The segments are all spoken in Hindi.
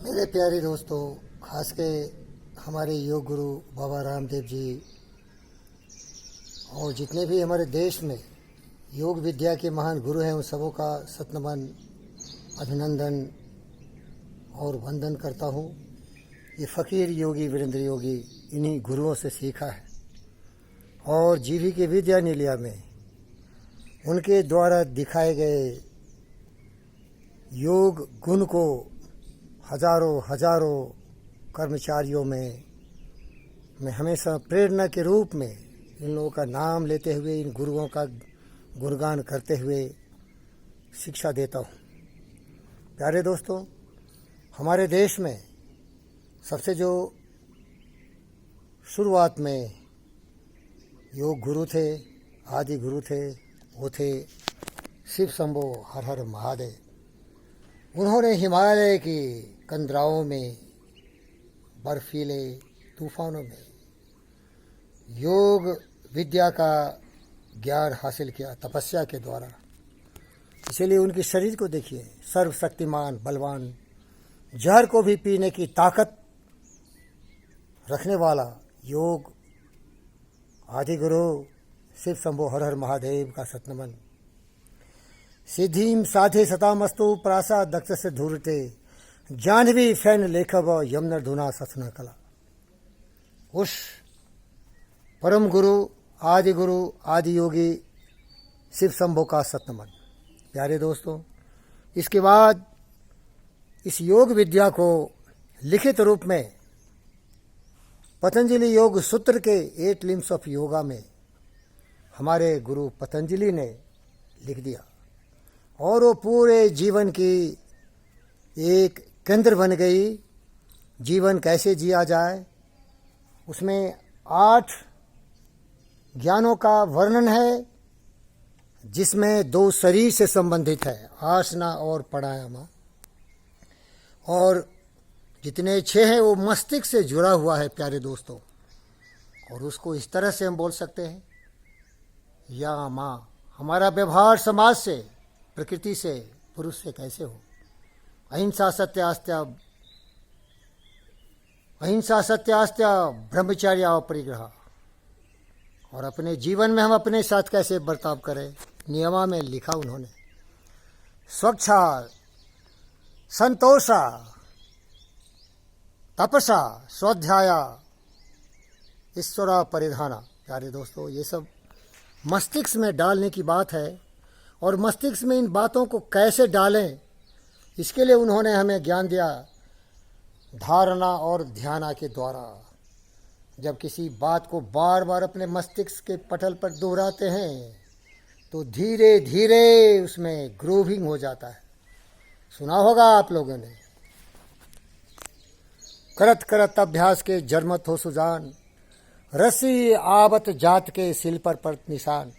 मेरे प्यारे दोस्तों, खास के हमारे योग गुरु बाबा रामदेव जी और जितने भी हमारे देश में योग विद्या के महान गुरु हैं, उन सबों का सतनमन अभिनंदन और वंदन करता हूँ। ये फ़कीर योगी वीरेंद्र योगी इन्हीं गुरुओं से सीखा है और जीवी के विद्या निलया में उनके द्वारा दिखाए गए योग गुण को हजारों कर्मचारियों में मैं हमेशा प्रेरणा के रूप में इन लोगों का नाम लेते हुए, इन गुरुओं का गुणगान करते हुए शिक्षा देता हूँ। प्यारे दोस्तों, हमारे देश में सबसे जो शुरुआत में योग गुरु थे, आदि गुरु थे, वो थे शिव शंभो हर हर महादेव। उन्होंने हिमालय की कंदराओं में, बर्फीले तूफानों में योग विद्या का ज्ञान हासिल किया तपस्या के द्वारा। इसीलिए उनके शरीर को देखिए, सर्वशक्तिमान बलवान, जहर को भी पीने की ताकत रखने वाला योग आदि गुरु शिव शंभो हर हर महादेव का सतनमन। सिद्धिम साधे सतामस्तु प्रासा दक्ष से धूरते जाह्नवी फैन लेखब यमुना धुना ससुना कला। उस परम गुरु आदि योगी शिव शंभो का सतनमन। प्यारे दोस्तों, इसके बाद इस योग विद्या को लिखित रूप में पतंजलि योग सूत्र के 8 लिम्स ऑफ योगा में हमारे गुरु पतंजलि ने लिख दिया और वो पूरे जीवन की एक केंद्र बन गई। जीवन कैसे जिया जाए, उसमें 8 ज्ञानों का वर्णन है, जिसमें 2 शरीर से संबंधित है, आसना और प्राणायाम, और जितने 6 हैं वो मस्तिष्क से जुड़ा हुआ है। प्यारे दोस्तों, और उसको इस तरह से हम बोल सकते हैं, या माँ, हमारा व्यवहार समाज से, प्रकृति से, पुरुष से कैसे हो। अहिंसा सत्यास्त्य ब्रह्मचर्य और परिग्रह, और अपने जीवन में हम अपने साथ कैसे बर्ताव करें, नियमा में लिखा उन्होंने। स्वच्छा, संतोषा, तपसा, स्वाध्याया, ईश्वरा परिधाना। प्यारे दोस्तों, ये सब मस्तिष्क में डालने की बात है, और मस्तिष्क में इन बातों को कैसे डालें, इसके लिए उन्होंने हमें ज्ञान दिया धारणा और ध्यान के द्वारा। जब किसी बात को बार बार अपने मस्तिष्क के पटल पर दोहराते हैं तो धीरे धीरे उसमें ग्रूविंग हो जाता है। सुना होगा आप लोगों ने, करत करत अभ्यास के जरमत हो सुजान, रसी आवत जात के सिल पर निशान।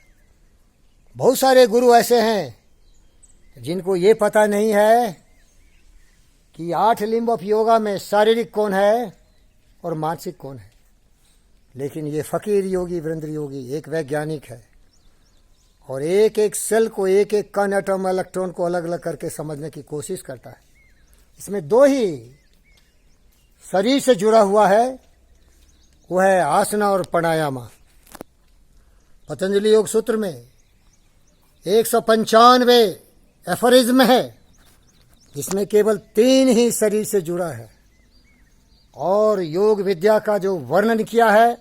बहुत सारे गुरु ऐसे हैं जिनको ये पता नहीं है कि 8 लिम्ब ऑफ योगा में शारीरिक कौन है और मानसिक कौन है। लेकिन ये फ़कीर योगी वीरेंद्र योगी एक वैज्ञानिक है, और एक एक सेल को, एक एक कण, एटम, इलेक्ट्रॉन को अलग अलग करके समझने की कोशिश करता है। इसमें 2 ही शरीर से जुड़ा हुआ है, वो है आसना और प्राणायाम। पतंजलि योग सूत्र में 195 एफरिज्म है, जिसमें केवल 3 ही शरीर से जुड़ा है। और योग विद्या का जो वर्णन किया है,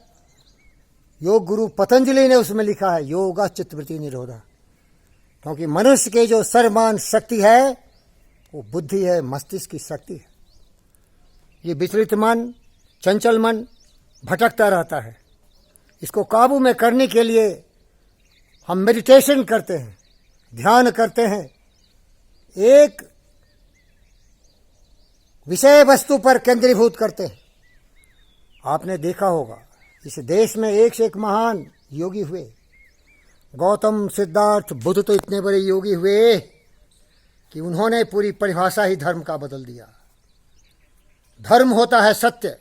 योग गुरु पतंजलि ने उसमें लिखा है योगा चित्तवृत्ति निरोधा। क्योंकि मनुष्य के जो सर्वमान शक्ति है वो बुद्धि है, मस्तिष्क की शक्ति है। ये विचलित मन, चंचल मन भटकता रहता है। इसको काबू में करने के लिए हम मेडिटेशन करते हैं, ध्यान करते हैं, एक विषय वस्तु पर केंद्रीभूत करते हैं। आपने देखा होगा, इस देश में एक से एक महान योगी हुए। गौतम, सिद्धार्थ, बुद्ध तो इतने बड़े योगी हुए कि उन्होंने पूरी परिभाषा ही धर्म का बदल दिया। धर्म होता है सत्य,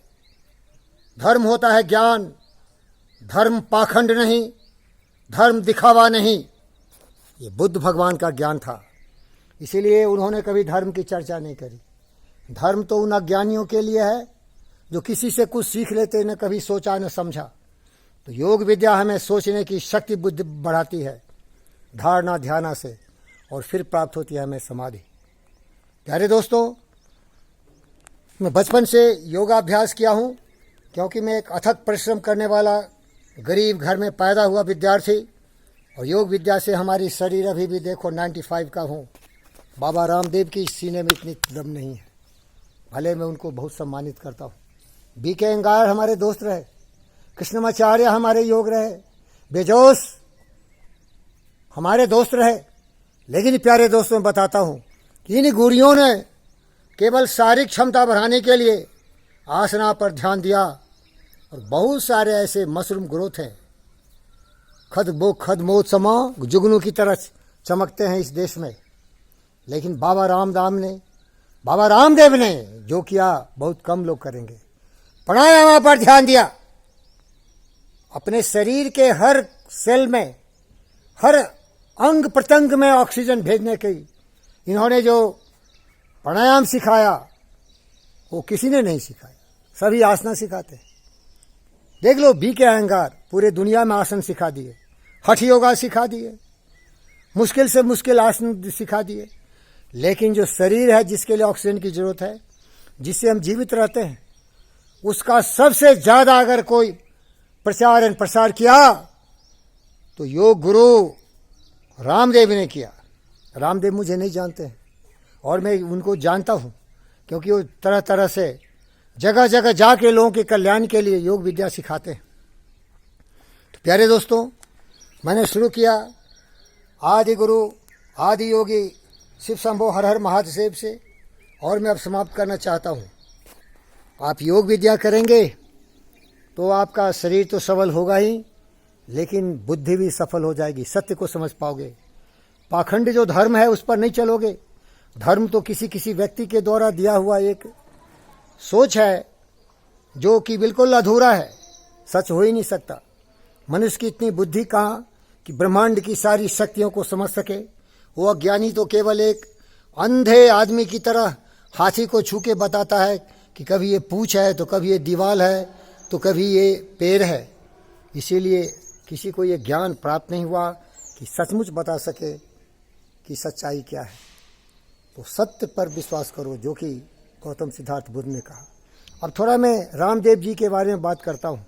धर्म होता है ज्ञान, धर्म पाखंड नहीं, धर्म दिखावा नहीं। ये बुद्ध भगवान का ज्ञान था। इसीलिए उन्होंने कभी धर्म की चर्चा नहीं करी, धर्म तो उन अज्ञानियों के लिए है जो किसी से कुछ सीख लेते न कभी सोचा न समझा। तो योग विद्या हमें सोचने की शक्ति बुद्धि बढ़ाती है धारणा ध्यान से, और फिर प्राप्त होती है हमें समाधि। प्यारे दोस्तों, मैं बचपन से योगाभ्यास किया हूँ क्योंकि मैं एक अथक परिश्रम करने वाला गरीब घर में पैदा हुआ विद्यार्थी, और योग विद्या से हमारी शरीर अभी भी देखो 95 का हूँ। बाबा रामदेव की सीने में इतनी दम नहीं है, भले मैं उनको बहुत सम्मानित करता हूँ। BK अयंगार हमारे दोस्त रहे, कृष्णमाचार्य हमारे योग रहे, बेजोस हमारे दोस्त रहे। लेकिन प्यारे दोस्तों, मैं बताता हूँ कि इन गुरुओं ने केवल शारीरिक क्षमता बढ़ाने के लिए आसना पर ध्यान दिया, और बहुत सारे ऐसे मशरूम ग्रोथ हैं खदमोद समा जुगनू की तरह चमकते हैं इस देश में। लेकिन बाबा रामदेव ने जो किया बहुत कम लोग करेंगे। प्राणायाम पर ध्यान दिया, अपने शरीर के हर सेल में हर अंग प्रत्यंग में ऑक्सीजन भेजने की इन्होंने जो प्राणायाम सिखाया वो किसी ने नहीं सिखाया, सभी आसना सिखाते हैं। देख लो BK अयंगार पूरे दुनिया में आसन सिखा दिए, हठ योगा सिखा दिए, मुश्किल से मुश्किल आसन सिखा दिए। लेकिन जो शरीर है जिसके लिए ऑक्सीजन की जरूरत है, जिससे हम जीवित रहते हैं, उसका सबसे ज्यादा अगर कोई प्रसार किया तो योग गुरु रामदेव ने किया। रामदेव मुझे नहीं जानते हैं और मैं उनको जानता हूँ क्योंकि वो तरह तरह से जगह जगह जाके लोगों के कल्याण के लिए योग विद्या सिखाते हैं। तो प्यारे दोस्तों, मैंने शुरू किया आदि गुरु आदि योगी शिव शंभो हर हर महादेव से, और मैं अब समाप्त करना चाहता हूँ। आप योग विद्या करेंगे तो आपका शरीर तो सबल होगा ही, लेकिन बुद्धि भी सफल हो जाएगी, सत्य को समझ पाओगे। पाखंड जो धर्म है उस पर नहीं चलोगे। धर्म तो किसी व्यक्ति के द्वारा दिया हुआ एक सोच है जो कि बिल्कुल अधूरा है, सच हो ही नहीं सकता। मनुष्य की इतनी बुद्धि कहाँ कि ब्रह्मांड की सारी शक्तियों को समझ सके। वो अज्ञानी तो केवल एक अंधे आदमी की तरह हाथी को छू के बताता है कि कभी ये पूंछ है तो कभी ये दीवाल है तो कभी ये पैर है। इसीलिए किसी को ये ज्ञान प्राप्त नहीं हुआ कि सचमुच बता सके कि सच्चाई क्या है। तो सत्य पर विश्वास करो, जो कि गौतम सिद्धार्थ बुद्ध ने कहा। अब थोड़ा मैं रामदेव जी के बारे में बात करता हूँ।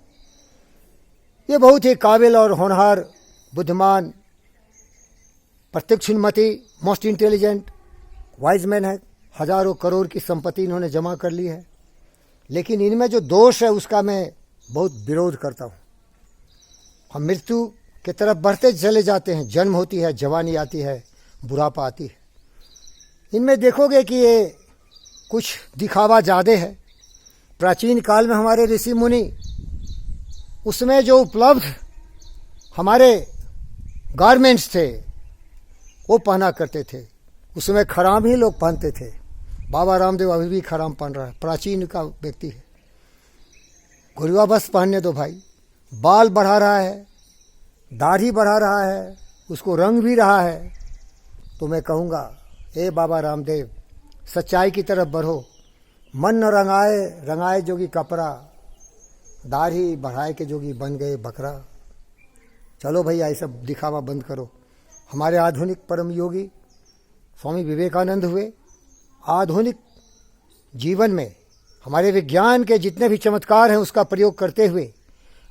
ये बहुत ही काबिल और होनहार, बुद्धिमान, प्रत्यक्षमति, मोस्ट इंटेलिजेंट, वाइज मैन है। हजारों करोड़ की संपत्ति इन्होंने जमा कर ली है। लेकिन इनमें जो दोष है उसका मैं बहुत विरोध करता हूँ। हम मृत्यु की तरफ बढ़ते चले जाते हैं। जन्म होती है, जवानी आती है, बुढ़ापा आती है। इनमें देखोगे कि ये कुछ दिखावा ज़्यादा है। प्राचीन काल में हमारे ऋषि मुनि, उसमें जो उपलब्ध हमारे गारमेंट्स थे वो पहना करते थे। उसमें खराम ही लोग पहनते थे। बाबा रामदेव अभी भी खराम पहन रहा है, प्राचीन का व्यक्ति है। गुरुआ बस पहनने दो भाई। बाल बढ़ा रहा है, दाढ़ी बढ़ा रहा है, उसको रंग भी रहा है। तो मैं कहूँगा, ए बाबा रामदेव, सच्चाई की तरफ बढ़ो। मन न रंगाए जोगी कपड़ा, दाढ़ी बढ़ाए के जोगी बन गए बकरा। चलो भैया, ये सब दिखावा बंद करो। हमारे आधुनिक परम योगी स्वामी विवेकानंद हुए। आधुनिक जीवन में हमारे विज्ञान के जितने भी चमत्कार हैं उसका प्रयोग करते हुए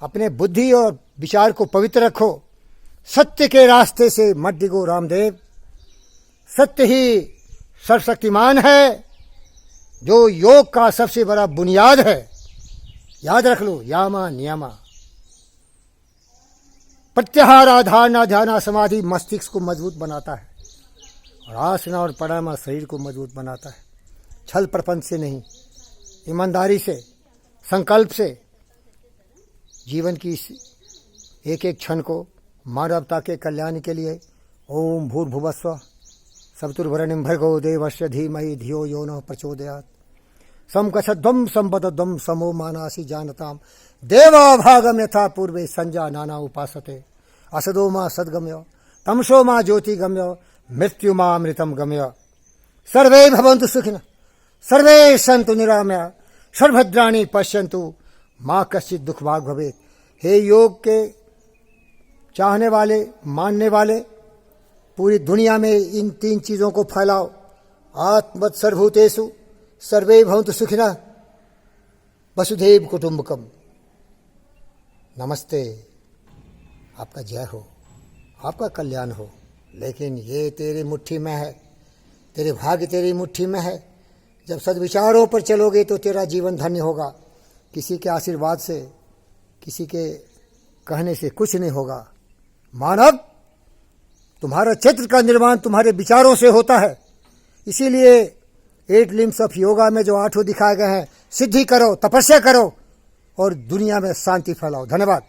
अपने बुद्धि और विचार को पवित्र रखो। सत्य के रास्ते से मत डिगो रामदेव। सत्य ही सर्वशक्तिमान है, जो योग का सबसे बड़ा बुनियाद है। याद रख लो, यामा नियमा। प्रत्याहार, आधारणा, ध्यान, समाधि मस्तिष्क को मजबूत बनाता है, और आसना और प्राणायाम शरीर को मजबूत बनाता है। छल प्रपंच से नहीं, ईमानदारी से, संकल्प से जीवन की एक एक क्षण को मानवता के कल्याण के लिए ओम भूर्भुवस्व सवितुर्वरेण्यं भर्गो देवस्य धीमहि धियो यो नः प्रचोदयात् समकषध्वं संपदध्वं समो मानासि जानताम् देवाभागम यथा पूर्वे संजानाना उपासते असदो मा सद्गम्य तमसो मा ज्योतिगम्य मृत्यु मा अमृतम गम्य। सर्वे भवन्तु सुखिनः सर्वे सन्तु निरामया सर्वभद्राणि पश्यन्तु माँ कश्चित् दुख भाग भवेत्। हे योग के चाहने वाले, मानने वाले, पूरी दुनिया में इन 3 चीज़ों को फैलाओ। आत्मवत् सर्वभूतेषु सर्वे भवन्तु सुखिनः वसुधैव कुटुम्बकम। नमस्ते। आपका जय हो, आपका कल्याण हो। लेकिन ये तेरी मुट्ठी में है, तेरे भाग्य तेरी मुट्ठी में है। जब सद्विचारों पर चलोगे तो तेरा जीवन धन्य होगा। किसी के आशीर्वाद से, किसी के कहने से कुछ नहीं होगा। मानव, तुम्हारा चित्र का निर्माण तुम्हारे विचारों से होता है। इसीलिए 8 लिम्स ऑफ योगा में जो 8 दिखाए गए हैं, सिद्धि करो, तपस्या करो और दुनिया में शांति फैलाओ। धन्यवाद।